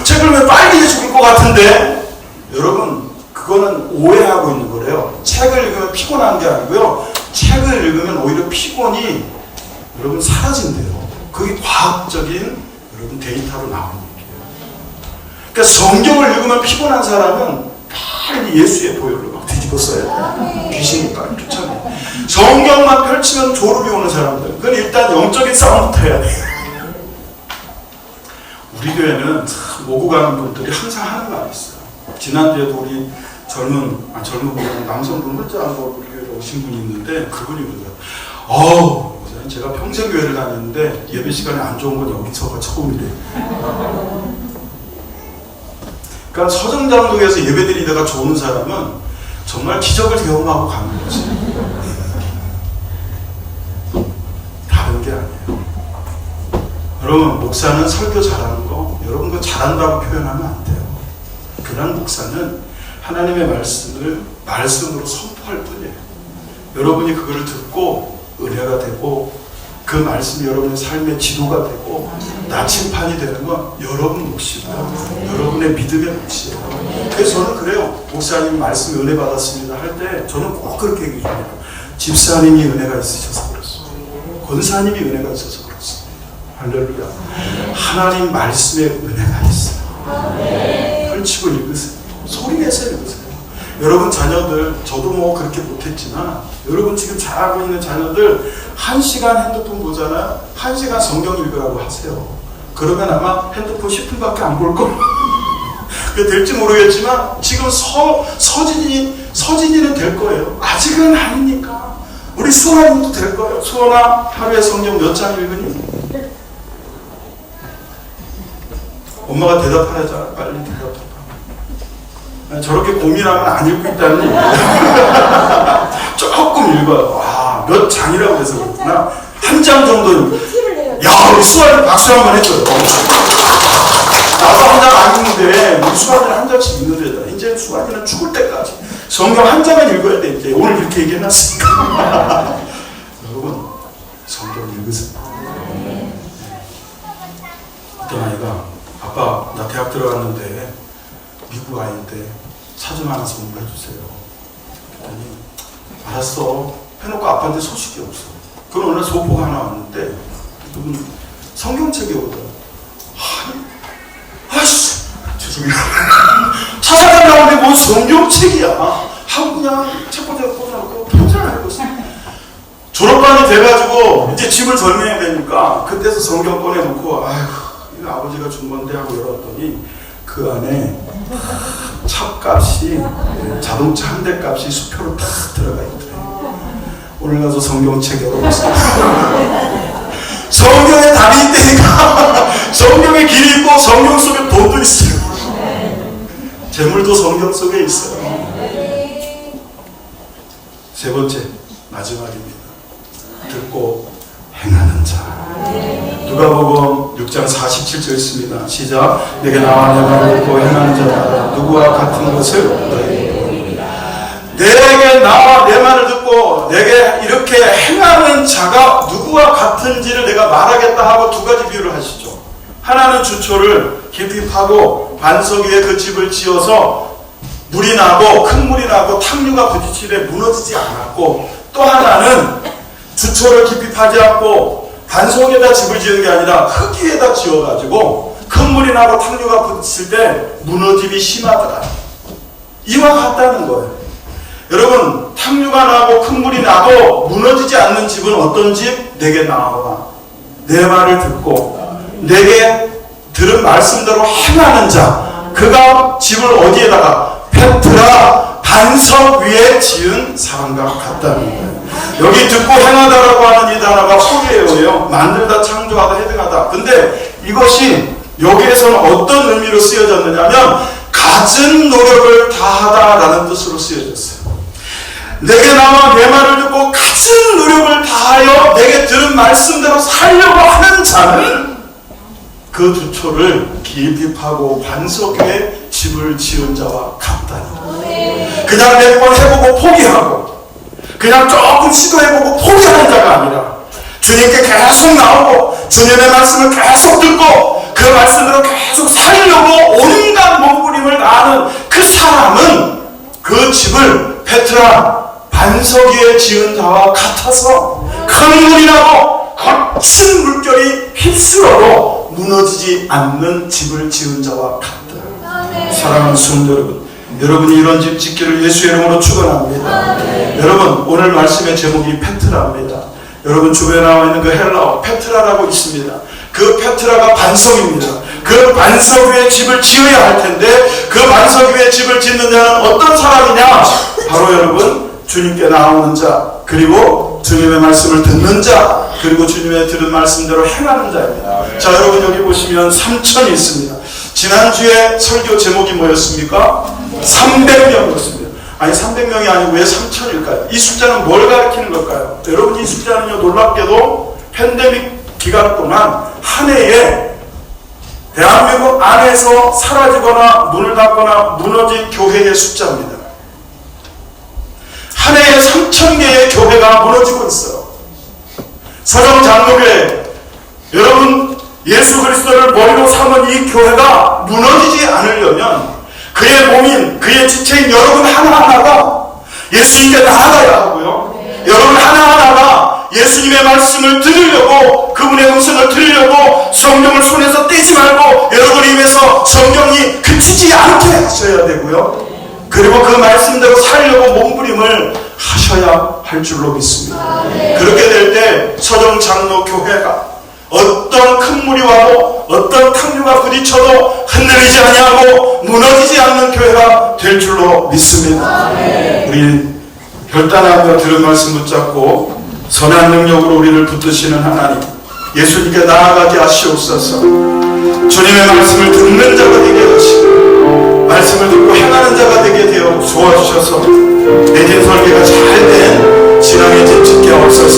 책 읽으면 빨리 죽을 것 같은데. 여러분 그거는 오해하고 있는 거래요. 책을 읽으면 피곤한 게 아니고요 책을 읽으면 오히려 피곤이 여러분 사라진대요. 그게 과학적인 여러분 데이터로 나오는 얘기예요. 그러니까 성경을 읽으면 피곤한 사람은 빨리 예수의 보혈로 막 뒤집었어요. 귀신이 빨리 쫓아내. 성경만 펼치면 졸음이 오는 사람들, 그건 일단 영적인 싸움부터 해야 돼요. 우리 교회는 모고 가는 분들이 항상 하는 말이 있어요. 지난주에도 우리 젊은 분들, 남성분 혼자하고 우리 교회에 오신 분이 있는데 그분이 그러더라고요. 제가 평생 교회를 다녔는데 예배 시간에 안 좋은 건 여기서가 처음이래요. 그러니까 서정장독에서 예배드리다가 좋은 사람은 정말 기적을 경험하고 가는 거지. 다른 게 아니에요. 여러분 목사는 설교 잘하는 거 여러분 그거 잘한다고 표현하면 안 돼요. 그런 목사는 하나님의 말씀을 말씀으로 선포할 뿐이에요. 여러분이 그거를 듣고 은혜가 되고 그 말씀이 여러분의 삶의 지도가 되고 나침판이 되는 건 여러분 몫이고 여러분의 믿음의 몫이에요. 그래서 저는 그래요. 목사님 말씀에 은혜 받았습니다 할 때 저는 꼭 그렇게 얘기해요. 집사님이 은혜가 있으셔서 그렇습니다. 권사님이 은혜가 있어서 그렇습니다. 할렐루야. 하나님 말씀에 은혜가 있어요. 펼치고 읽으세요. 소리내서 읽으세요. 여러분 자녀들, 저도 뭐 그렇게 못했지만 여러분 지금 잘하고 있는 자녀들 1시간 핸드폰 보잖아요. 1시간 성경 읽으라고 하세요. 그러면 아마 핸드폰 10분밖에 안 볼 거예요. 그게 될지 모르겠지만 지금 서진이는 될 거예요. 아직은 아니니까. 우리 수원아님도 될 거예요. 수원아 하루에 성경 몇 장 읽으니? 엄마가 대답하잖아. 빨리 대답해. 저렇게 고민하면 안 읽고 있다는 얘기예요. 조금 읽어요. 와, 몇 장이라고 해서 그렇구나. 한 장 정도. 야, 우리 수아는 박수 한번 해줘요. 나도 한 장 안 읽는데 우리 수아는 한 장씩 읽는 데다. 이제 수아는 죽을 때까지 성경 한 장은 읽어야 돼. 이제 오늘 이렇게 얘기해놨으니까. 여러분 성경 읽으세요. 어떤 아이가 아빠 나 대학 들어갔는데 미국 아이인데 차 좀 하나 선물해 주세요. 그랬더니 알았어 해놓고 아빠한테 소식이 없어. 그럼 오늘 소포가 하나 왔는데 누군 성경책이 오더라. 아이씨 죄송해요. 찾아가려는데 뭔 성경책이야 하고 그냥 책꽂이에 꽂아놓고 평생 알고 있어. 졸업반이 돼가지고 이제 집을 정리해야 되니까 그때서 성경 꺼내놓고 아이고 이거 아버지가 준 건데 하고 열었더니 그 안에 차값이 자동차 한 대 값이 수표로 딱 들어가 있더래요. 오늘 가서 성경책 열어보세요. 성경에 답이 있다니까. 성경에 길이 있고 성경 속에 돈도 있어요. 재물도 성경 속에 있어요. 세 번째 마지막입니다. 듣고 행하는 자. 누가복음 6장 47절 있습니다. 시작. 내게 나와 내 말을 듣고 행하는 자다. 누구와 같은 것을 내게 나와 내 말을 듣고 내게 이렇게 행하는 자가 누구와 같은지를 내가 말하겠다 하고 두 가지 비유를 하시죠. 하나는 주초를 깊이 파고 반석 위에 그 집을 지어서 물이 나고 큰 물이 나고 탕류가 부딪히되 무너지지 않았고, 또 하나는 주초를 깊이 파지 않고 반석에다 집을 지은 게 아니라 흙 위에다 지어가지고 큰 물이 나고 탕류가 부딪힐 때 무너짐이 심하더라. 이와 같다는 거예요. 여러분, 탕류가 나고 큰 물이 나도 무너지지 않는 집은 어떤 집? 내게 나와봐. 내 말을 듣고 내게 들은 말씀대로 행하는 자, 그가 집을 어디에다가? 페트라 반석 위에 지은 사람과 같다는 거예요. 여기 듣고 행하다라고 하는 이 단어가 포기예요. 만들다, 창조하다, 해등하다. 근데 이것이 여기에서는 어떤 의미로 쓰여졌느냐면 갖은 노력을 다하다라는 뜻으로 쓰여졌어요. 내게 나와 내 말을 듣고 갖은 노력을 다하여 내게 들은 말씀대로 살려고 하는 자는 그 주초를 깊이 파고 반석 위에 집을 지은 자와 같다니. 그냥 몇 번 해보고 포기하고 그냥 조금 시도해보고 포기하는 자가 아니라 주님께 계속 나오고 주님의 말씀을 계속 듣고 그 말씀대로 계속 살려고 온갖 몸부림을 다하는 그 사람은 그 집을 페트라 반석 위에 지은 자와 같아서 큰 물이 나고 거친 물결이 휩쓸어도 무너지지 않는 집을 지은 자와 같다. 사랑하는 성도 여러분, 여러분이 이런 집 짓기를 예수의 이름으로 축원합니다. 여러분, 오늘 말씀의 제목이 페트라입니다. 여러분 주변에 나와 있는 그 헬라어 페트라라고 있습니다. 그 페트라가 반석입니다. 그 반석 위에 집을 지어야 할 텐데 그 반석 위에 집을 짓는 자는 어떤 사람이냐? 바로 여러분 주님께 나오는 자, 그리고 주님의 말씀을 듣는 자, 그리고 주님의 들은 말씀대로 행하는 자입니다. 자, 여러분 여기 보시면 3천이 있습니다. 지난주에 설교 제목이 뭐였습니까? 300명이었습니다. 아니 300명이 아니고 왜 3천일까요? 이 숫자는 뭘 가리키는 걸까요? 여러분 이 숫자는요, 놀랍게도 팬데믹 기간 동안 한 해에 대한민국 안에서 사라지거나 문을 닫거나 무너진 교회의 숫자입니다. 한 해에 3,000개의 교회가 무너지고 있어요. 서정 장로교회, 여러분 예수 그리스도를 머리로 삼은 이 교회가 무너지지 않으려면 그의 몸인, 그의 지체인 여러분 하나하나가 예수님께 나아가야 하고요. 여러분 하나하나가 예수님의 말씀을 들으려고, 그분의 음성을 들으려고 성경을 손에서 떼지 말고 여러분의 입에서 성경이 그치지 않게 하셔야 되고요. 그리고 그 말씀대로 살려고 몸부림을 하셔야 할 줄로 믿습니다. 그렇게 될 때 서정 장로 교회가 어떤 큰 물이 와도 어떤 탕류가 부딪혀도 흔들리지 아니하고 무너지지 않는 교회가 될 줄로 믿습니다. 우리 결단하며 들은 말씀 붙잡고 선한 능력으로 우리를 붙드시는 하나님, 예수님께 나아가게 하시옵소서. 주님의 말씀을 듣는 자가 되게 하시고 말씀을 듣고 행하는 자가 되게 되어 도와주셔서 내진 설계가 잘된 신앙의 집 짓게 하옵소서.